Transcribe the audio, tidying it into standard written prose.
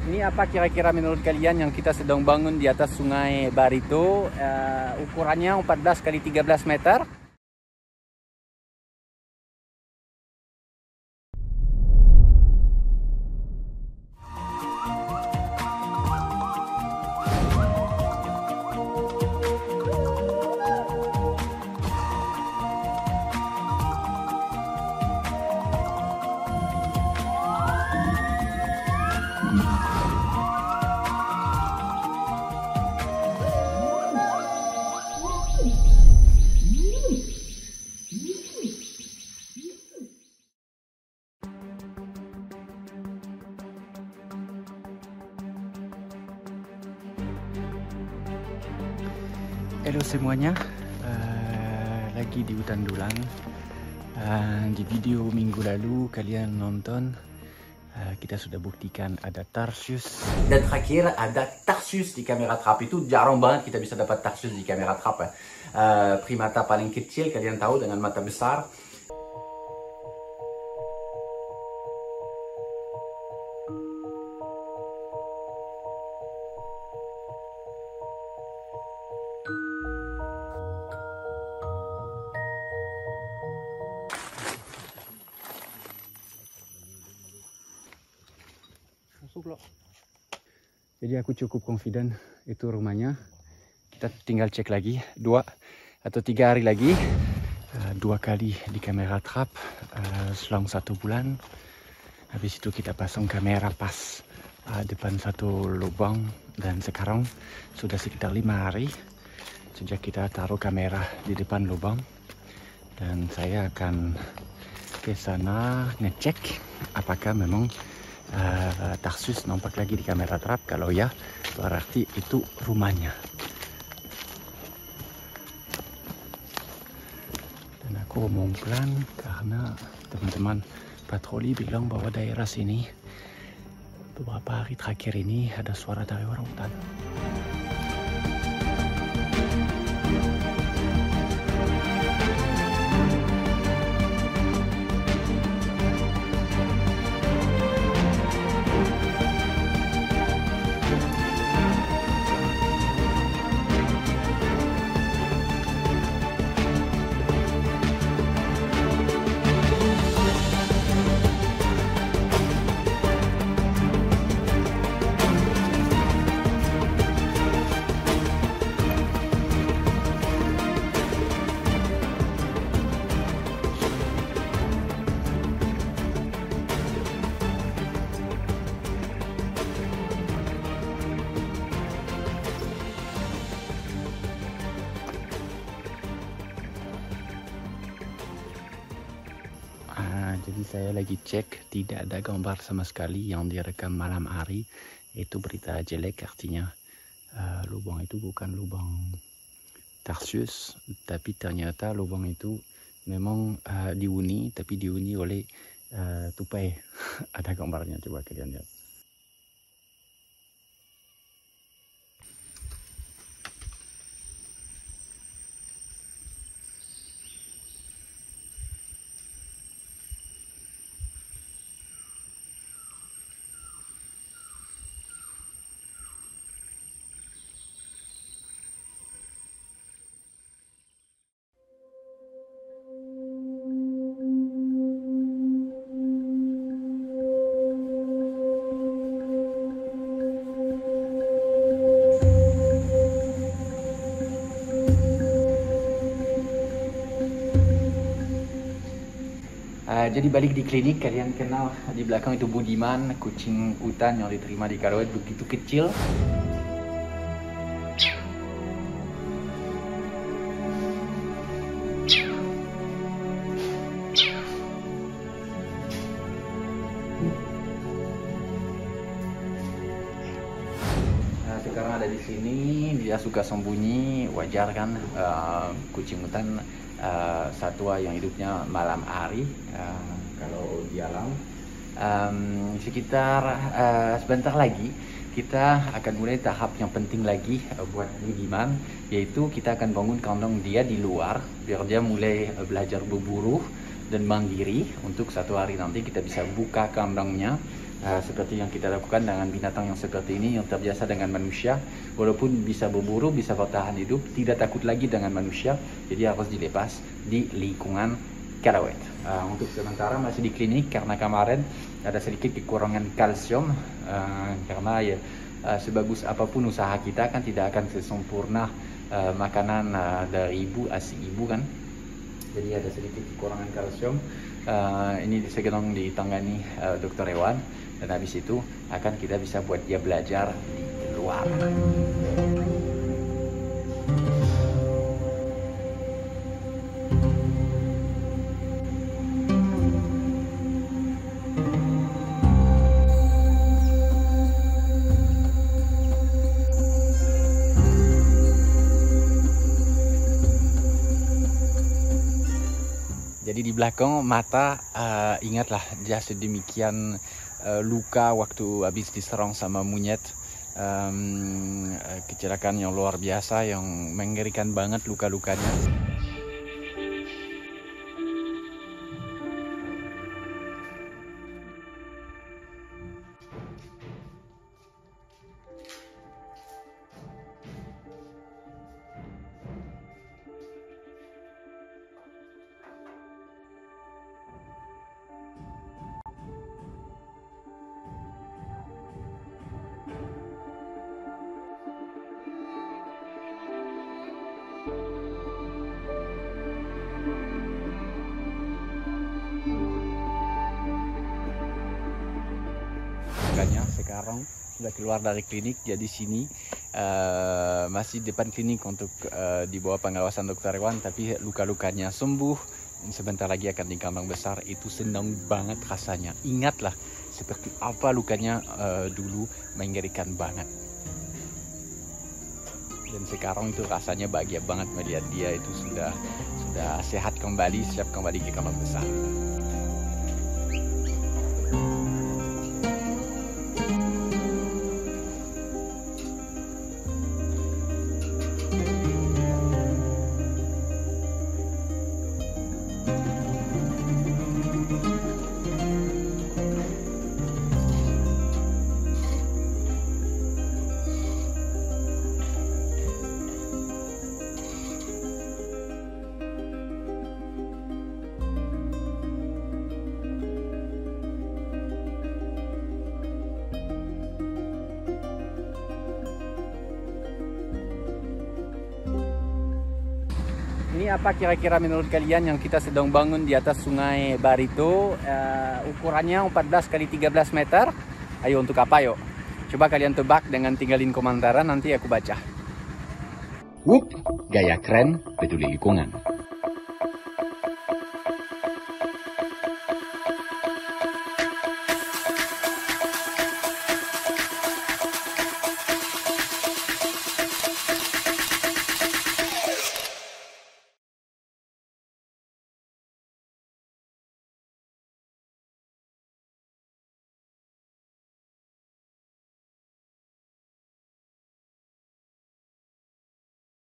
Ini apa kira-kira menurut kalian yang kita sedang bangun di atas Sungai Barito? Ukurannya 14 kali 13 meter. Halo semuanya, lagi di hutan Dulang. Di video minggu lalu kalian nonton, kita sudah buktikan ada Tarsius. Dan terakhir ada Tarsius di kamera trap. Itu jarang banget kita bisa dapat Tarsius di kamera trap. Primata paling kecil kalian tahu dengan mata besar. Jadi aku cukup confident itu rumahnya. Kita tinggal cek lagi 2 atau 3 hari lagi, 2 kali di kamera trap selang 1 bulan. Habis itu kita pasang kamera pas depan satu lubang, dan sekarang sudah sekitar 5 hari sejak kita taruh kamera di depan lubang, dan saya akan ke sana ngecek apakah memang Tarsius nampak lagi di kamera trap. Kalau ya, berarti itu rumahnya. Dan aku ngomong pelan karena teman-teman patroli bilang bahwa daerah sini beberapa hari terakhir ini ada suara dari orang hutan. Jadi saya lagi cek, tidak ada gambar sama sekali yang direkam malam hari. Itu berita jelek, artinya lubang itu bukan lubang Tarsius, tapi ternyata lubang itu memang dihuni, tapi dihuni oleh tupai. Ada gambarnya, coba kalian lihat. Jadi balik di klinik, kalian kenal di belakang itu Budiman, kucing hutan yang diterima di Karawaci, begitu kecil. Sekarang ada di sini, dia suka sembunyi, wajar kan, kucing hutan satwa yang hidupnya malam hari. Kalau di alam sekitar sebentar lagi kita akan mulai tahap yang penting lagi buat Budiman, yaitu kita akan bangun kandang dia di luar biar dia mulai belajar berburu dan mandiri. Untuk satu hari nanti kita bisa buka kandangnya seperti yang kita lakukan dengan binatang yang seperti ini, yang terbiasa dengan manusia, walaupun bisa berburu, bisa bertahan hidup, tidak takut lagi dengan manusia, jadi harus dilepas di lingkungan Calauet. Untuk sementara masih di klinik karena kemarin ada sedikit kekurangan kalsium, karena ya sebagus apapun usaha kita kan tidak akan sesempurna makanan dari ibu, asi ibu kan, jadi ada sedikit kekurangan kalsium. Ini sedang ditangani dokter hewan, dan habis itu akan kita bisa buat dia belajar di luar. Jadi di belakang mata, ingatlah dia sedemikian luka waktu habis diserang sama monyet. Kecelakaan yang luar biasa, yang mengerikan banget luka-lukanya. Sekarang sudah keluar dari klinik, jadi sini masih depan klinik untuk di bawah pengawasan dokter hewan, tapi luka-lukanya sembuh. Sebentar lagi akan di kandang besar. Itu senang banget rasanya. Ingatlah seperti apa lukanya dulu, mengerikan banget. Dan sekarang itu rasanya bahagia banget melihat dia itu sudah sehat kembali, siap kembali ke kandang besar. Ini apa kira-kira menurut kalian yang kita sedang bangun di atas Sungai Barito? Ukurannya 14 x 13 meter. Ayo, untuk apa yuk? Coba kalian tebak dengan tinggalin komentaran, nanti aku baca. Gaya keren, peduli lingkungan.